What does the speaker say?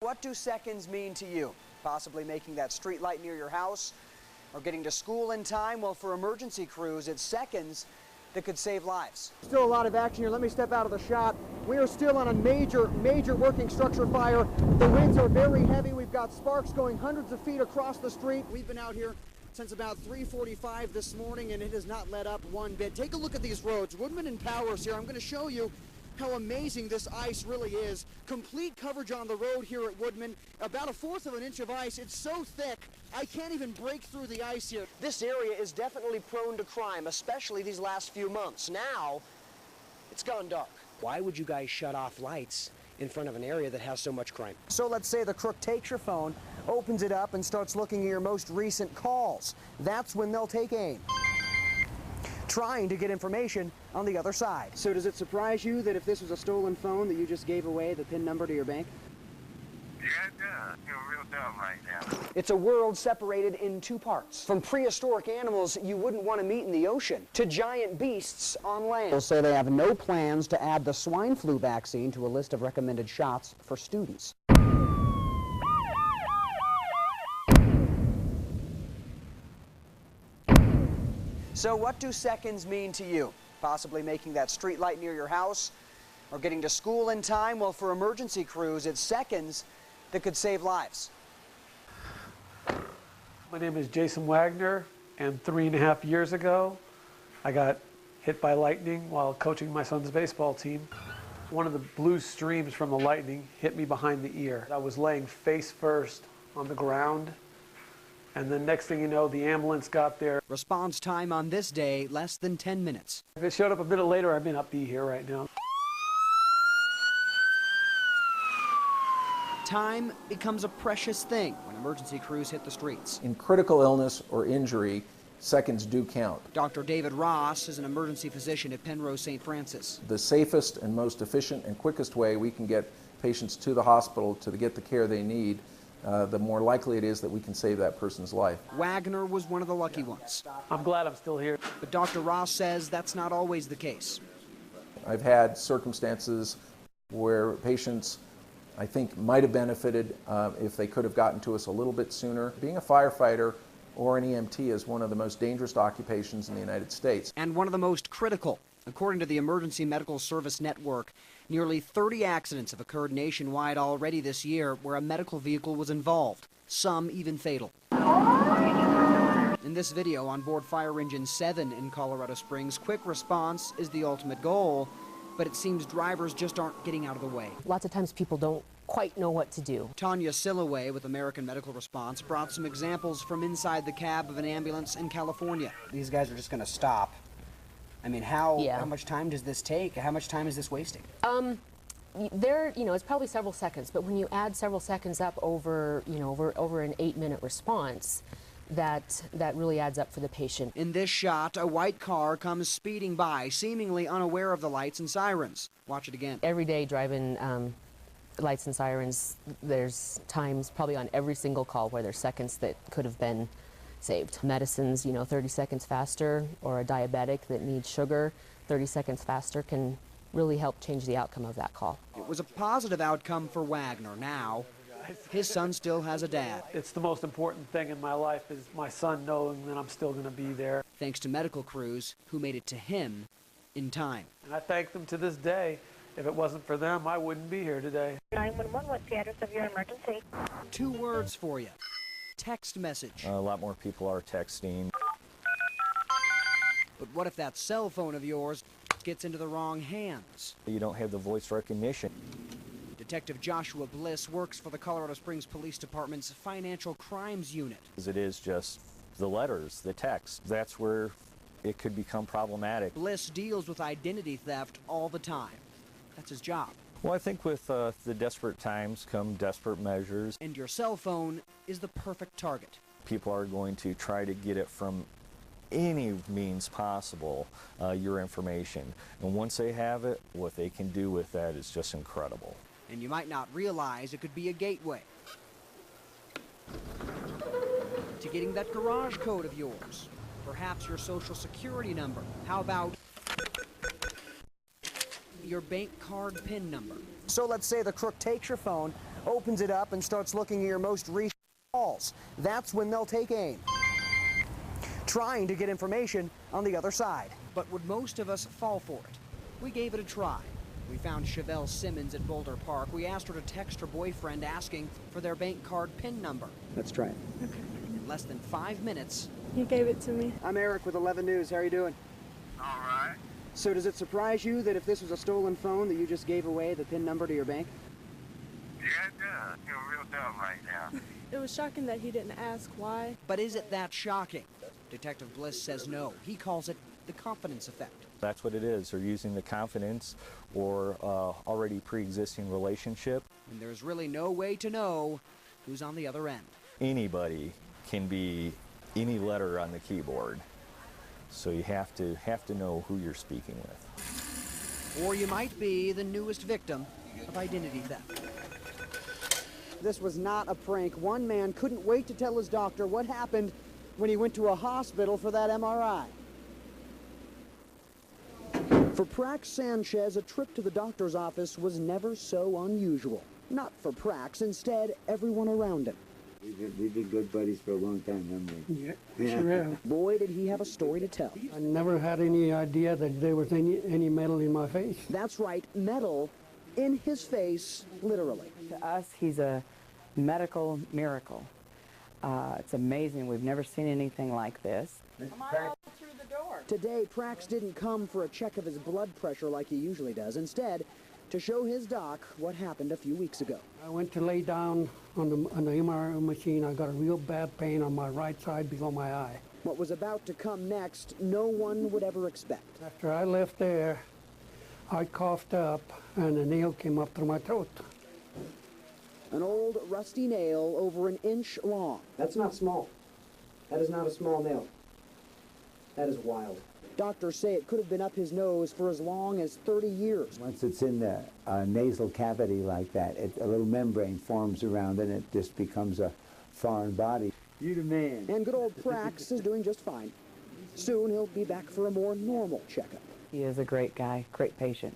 What do seconds mean to you? Possibly making that street light near your house or getting to school in time? Well, for emergency crews, it's seconds that could save lives. Still a lot of action here. Let me step out of the shot. We are still on a major working structure fire. The winds are very heavy. We've got sparks going hundreds of feet across the street. We've been out here since about 3:45 this morning, and it has not let up one bit. Take a look at these roads. Woodman and Powers here. I'm going to show you how amazing this ice really is. Complete coverage on the road here at Woodman. About 1/4 of an inch of ice. It's so thick, I can't even break through the ice here. This area is definitely prone to crime, especially these last few months. Now, it's gone dark. Why would you guys shut off lights in front of an area that has so much crime? So let's say the crook takes your phone, opens it up, and starts looking at your most recent calls. That's when they'll take aim, trying to get information on the other side. So does it surprise you that if this was a stolen phone that you just gave away the PIN number to your bank? Yeah, it does. You're real dumb right now. It's a world separated in two parts. From prehistoric animals you wouldn't want to meet in the ocean to giant beasts on land. They'll say they have no plans to add the swine flu vaccine to a list of recommended shots for students. So what do seconds mean to you? Possibly making that street light near your house or getting to school in time? Well, for emergency crews, it's seconds that could save lives. My name is Jason Wagner, and 3.5 years ago, I got hit by lightning while coaching my son's baseball team. One of the blue streams from the lightning hit me behind the ear. I was laying face first on the ground, and the next thing you know, the ambulance got there. Response time on this day, less than 10 minutes. If it showed up a minute later, I may not be here right now. Time becomes a precious thing when emergency crews hit the streets. In critical illness or injury, seconds do count. Dr. David Ross is an emergency physician at Penrose St. Francis. The safest and most efficient and quickest way we can get patients to the hospital to get the care they need, the more likely it is that we can save that person's life. Wagner was one of the lucky ones. I'm glad I'm still here. But Dr. Ross says that's not always the case. I've had circumstances where patients, I think, might have benefited if they could have gotten to us a little bit sooner. Being a firefighter or an EMT is one of the most dangerous occupations in the United States. And one of the most critical. According to the Emergency Medical Service Network, nearly 30 accidents have occurred nationwide already this year where a medical vehicle was involved, some even fatal. In this video on board Fire Engine 7 in Colorado Springs, quick response is the ultimate goal, but it seems drivers just aren't getting out of the way. Lots of times people don't quite know what to do. Tanya Silloway with American Medical Response brought some examples from inside the cab of an ambulance in California. These guys are just going to stop. I mean, how much time does this take? How much time is this wasting? It's probably several seconds, but when you add several seconds up over an 8-minute response, that really adds up for the patient. In this shot, a white car comes speeding by, seemingly unaware of the lights and sirens. Watch it again. Every day driving lights and sirens, there's times probably on every single call where there's seconds that could have been saved. Medicines, 30 seconds faster, or a diabetic that needs sugar, 30 seconds faster can really help change the outcome of that call. It was a positive outcome for Wagner. Now, his son still has a dad. It's the most important thing in my life is my son knowing that I'm still going to be there. Thanks to medical crews who made it to him in time. And I thank them to this day. If it wasn't for them, I wouldn't be here today. 911, what's the address of your emergency? 2 words for you. Text message. A lot more people are texting. But what if that cell phone of yours gets into the wrong hands? You don't have the voice recognition. Detective Joshua Bliss works for the Colorado Springs Police Department's Financial Crimes Unit. It is just the letters, the text. That's where it could become problematic. Bliss deals with identity theft all the time. That's his job. Well, I think with the desperate times come desperate measures. And your cell phone is the perfect target. People are going to try to get it from any means possible, your information. And once they have it, what they can do with that is just incredible. And you might not realize it could be a gateway to getting that garage code of yours. Perhaps your social security number. How about your bank card PIN number? So let's say the crook takes your phone, opens it up and starts looking at your most recent calls. That's when they'll take aim, trying to get information on the other side. But would most of us fall for it? We gave it a try. We found Chevelle Simmons at Boulder Park. We asked her to text her boyfriend asking for their bank card PIN number. Let's try it. In less than 5 minutes, He gave it to me. I'm Eric with 11 News. How are you doing? All right. So does it surprise you that if this was a stolen phone that you just gave away the PIN number to your bank? Yeah, it does. You're real dumb right now. It was shocking that he didn't ask why. but is it that shocking? Detective Bliss says no. He calls it the confidence effect. That's what it is. They're using the confidence or already pre-existing relationship. And there's really no way to know who's on the other end. Anybody can be any letter on the keyboard. So you have to know who you're speaking with. Or you might be the newest victim of identity theft. This was not a prank. One man couldn't wait to tell his doctor what happened when he went to a hospital for that MRI. For Prax Sanchez, a trip to the doctor's office was never so unusual. Not for Prax, instead, everyone around him. We've been good buddies for a long time, haven't we? Yeah, sure have. Boy, did he have a story to tell. I never had any idea that there was any metal in my face. That's right, metal in his face, literally. To us, he's a medical miracle. It's amazing. We've never seen anything like this. Today, Prax didn't come for a check of his blood pressure like he usually does. Instead, to show his doc what happened a few weeks ago. I went to lay down on the MRI machine. I got a real bad pain on my right side below my eye. What was about to come next, no one would ever expect. After I left there, I coughed up and a nail came up through my throat. An old rusty nail over an inch long. That's not small. That is not a small nail. That is wild. Doctors say it could have been up his nose for as long as 30 years. Once it's in the nasal cavity like that, a little membrane forms around it and it just becomes a foreign body. You the man. And good old Prax is doing just fine. Soon he'll be back for a more normal checkup. He is a great guy, great patient.